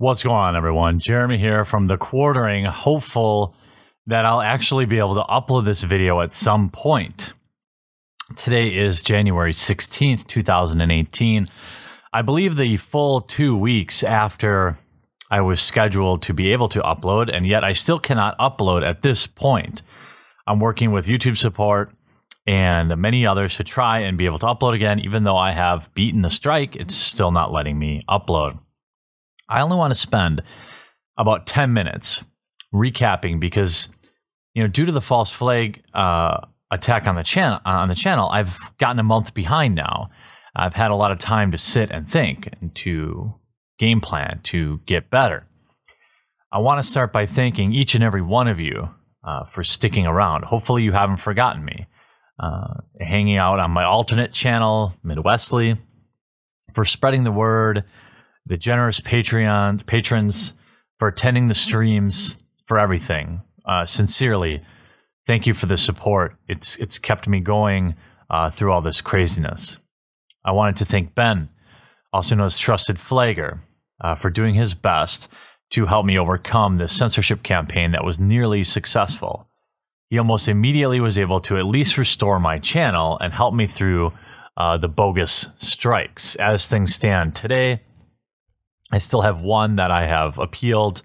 What's going on, everyone? Jeremy here from TheQuartering, hopeful that I'll actually be able to upload this video at some point. Today is January 16th, 2018. I believe the full 2 weeks after I was scheduled to be able to upload, and yet I still cannot upload at this point. I'm working with YouTube support and many others to try and be able to upload again. Even though I have beaten the strike, it's still not letting me upload. I only want to spend about 10 minutes recapping because, due to the false flag attack on the channel, I've gotten a month behind now. I've had a lot of time to sit and think and to game plan to get better. I want to start by thanking each and every one of you for sticking around. Hopefully you haven't forgotten me. Hanging out on my alternate channel, Midwestly, for spreading the word, the generous patrons for attending the streams, for everything. Sincerely, thank you for the support. It's kept me going through all this craziness. I wanted to thank Ben, also known as Trusted Flagger, for doing his best to help me overcome the censorship campaign that was nearly successful. He almost immediately was able to at least restore my channel and help me through the bogus strikes. As things stand today, I still have one that I have appealed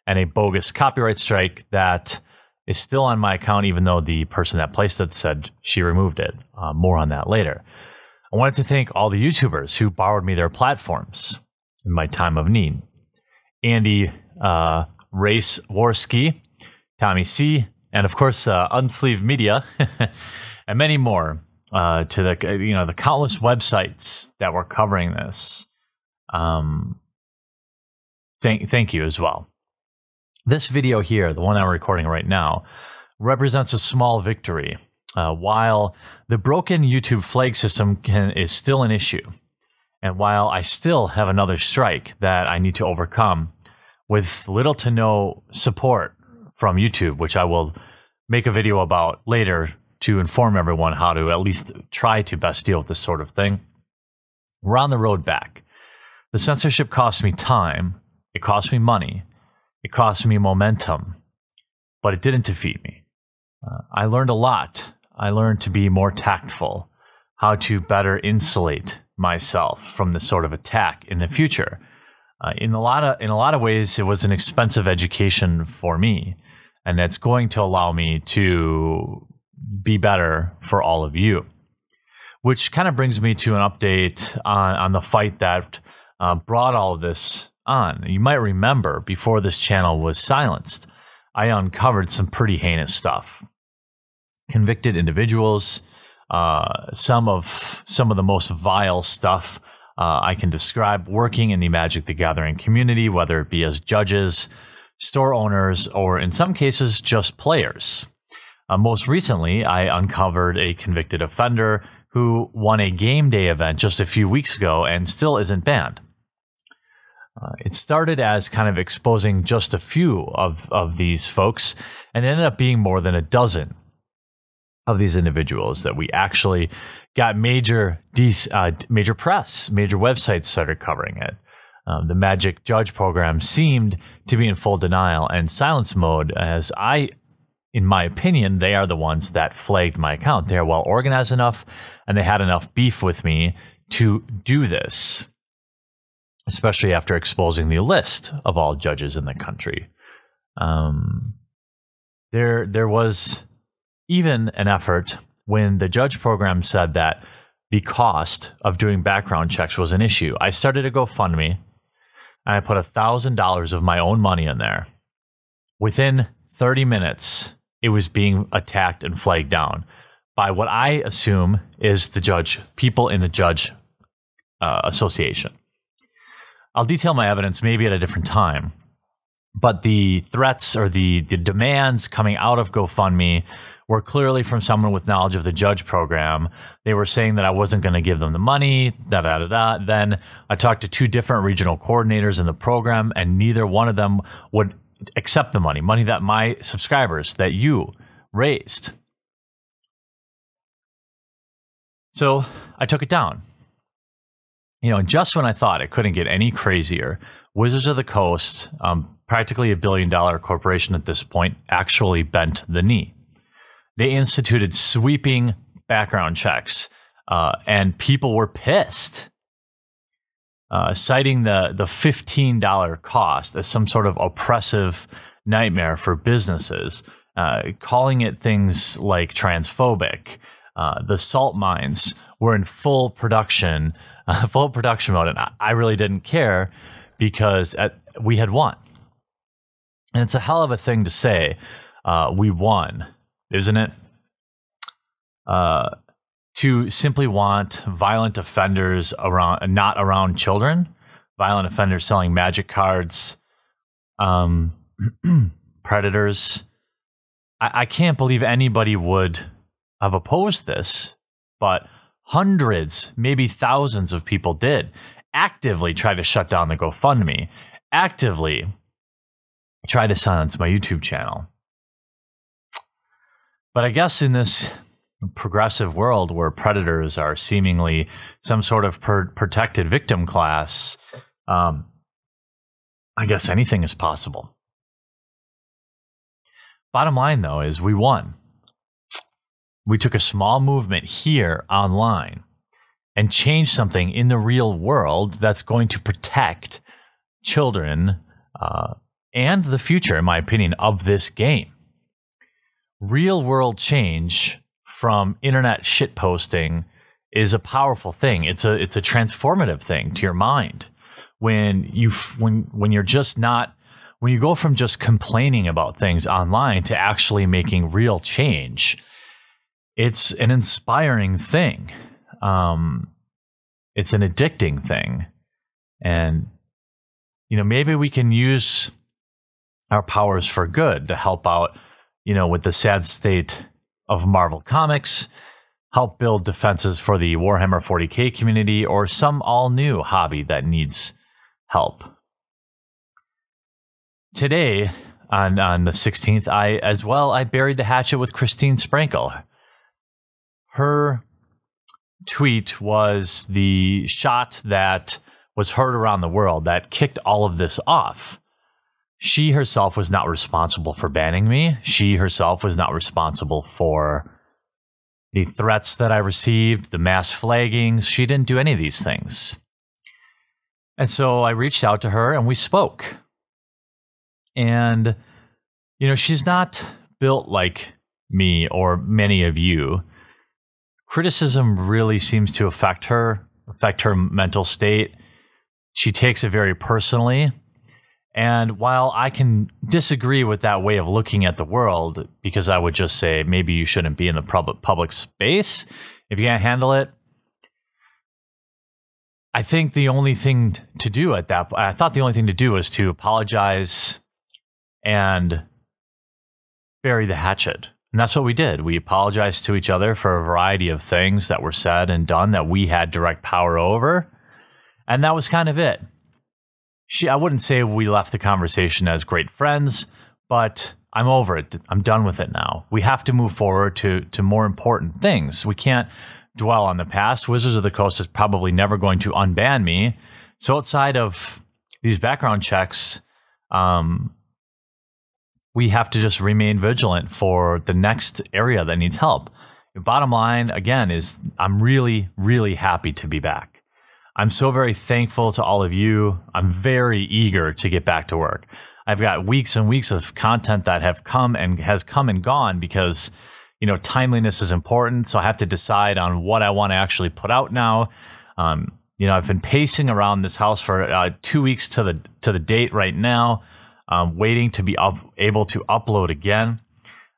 and a bogus copyright strike that is still on my account, even though the person that placed it said she removed it. More on that later. I wanted to thank all the YouTubers who borrowed me their platforms in my time of need. Andy Race Worski, Tommy C., and of course Unsleeved Media, and many more to the countless websites that were covering this. Thank you as well. This video here, the one I'm recording right now, represents a small victory. While the broken YouTube flag system is still an issue, and while I still have another strike that I need to overcome with little to no support from YouTube, which I will make a video about later to inform everyone how to at least try to best deal with this sort of thing, we're on the road back. The censorship cost me time. It cost me money, it cost me momentum, but it didn't defeat me. I learned a lot. I learned to be more tactful, how to better insulate myself from this sort of attack in the future. In a lot of ways, it was an expensive education for me, and that's going to allow me to be better for all of you. Which kind of brings me to an update on the fight that brought all of this on. You might remember before this channel was silenced, I uncovered some pretty heinous stuff. Convicted individuals, some of the most vile stuff I can describe working in the Magic the Gathering community, whether it be as judges, store owners, or in some cases just players. Most recently, I uncovered a convicted offender who won a game day event just a few weeks ago and still isn't banned. It started as kind of exposing just a few of these folks, and ended up being more than a dozen of these individuals that we actually got major press, major websites started covering it. The Magic Judge program seemed to be in full denial and silence mode, as in my opinion, they are the ones that flagged my account. They are well organized enough, and they had enough beef with me to do this, especially after exposing the list of all judges in the country. There was even an effort when the judge program said that the cost of doing background checks was an issue. I started a GoFundMe, and I put $1,000 of my own money in there. Within 30 minutes, it was being attacked and flagged down by what I assume is people in the judge association. I'll detail my evidence maybe at a different time, but the threats or the demands coming out of GoFundMe were clearly from someone with knowledge of the judge program. They were saying that I wasn't going to give them the money, Then I talked to 2 different regional coordinators in the program, and neither one of them would accept the money that my subscribers, that you raised. So I took it down. Just when I thought it couldn't get any crazier, Wizards of the Coast, practically $1 billion corporation at this point, actually bent the knee. They instituted sweeping background checks, and people were pissed, citing the $15 cost as some sort of oppressive nightmare for businesses, calling it things like transphobic. The salt mines were in full production mode, and I really didn't care because we had won. And it's a hell of a thing to say, we won, isn't it? To simply want violent offenders not around children, violent offenders selling magic cards, predators. I can't believe anybody would have opposed this, but hundreds, maybe thousands of people did actively try to shut down the GoFundMe, actively try to silence my YouTube channel. But I guess in this progressive world where predators are seemingly some sort of protected victim class, I guess anything is possible. Bottom line, though, is we won. We took a small movement here online and changed something in the real world that's going to protect children and the future, in my opinion, of this game. Real world change from internet shitposting is a powerful thing. It's a transformative thing to your mind. When you go from just complaining about things online to actually making real change, it's an inspiring thing. It's an addicting thing. And, maybe we can use our powers for good to help out, with the sad state of Marvel Comics, help build defenses for the Warhammer 40K community, or some all-new hobby that needs help. Today, on the 16th, I buried the hatchet with Christine Sprankle. Her tweet was the shot that was heard around the world that kicked all of this off. She herself was not responsible for banning me. She herself was not responsible for the threats that I received, the mass flaggings. She didn't do any of these things. And so I reached out to her and we spoke. And, she's not built like me or many of you. Criticism really seems to affect her mental state. She takes it very personally. And while I can disagree with that way of looking at the world, because I would just say maybe you shouldn't be in the public space if you can't handle it, I think the only thing to do at that point, I thought the only thing to do was to apologize and bury the hatchet. And that's what we did. We apologized to each other for a variety of things that were said and done that we had direct power over. And that was kind of it. I wouldn't say we left the conversation as great friends, but I'm over it. I'm done with it now. We have to move forward to more important things. We can't dwell on the past. Wizards of the Coast is probably never going to unban me. So outside of these background checks, we have to just remain vigilant for the next area that needs help. The bottom line, again, is I'm really, really happy to be back. I'm so very thankful to all of you. I'm very eager to get back to work. I've got weeks and weeks of content that has come and gone because, timeliness is important. So I have to decide on what I want to actually put out now. I've been pacing around this house for 2 weeks to the date right now, waiting to be able to upload again.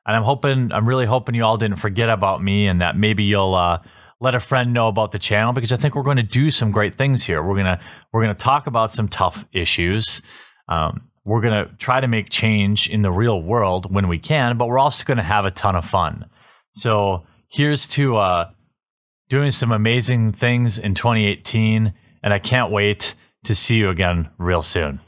And I'm really hoping you all didn't forget about me and that maybe you'll let a friend know about the channel, because I think we're going to do some great things here. We're going to talk about some tough issues. We're going to try to make change in the real world when we can, but we're also going to have a ton of fun. So here's to doing some amazing things in 2018, and I can't wait to see you again real soon.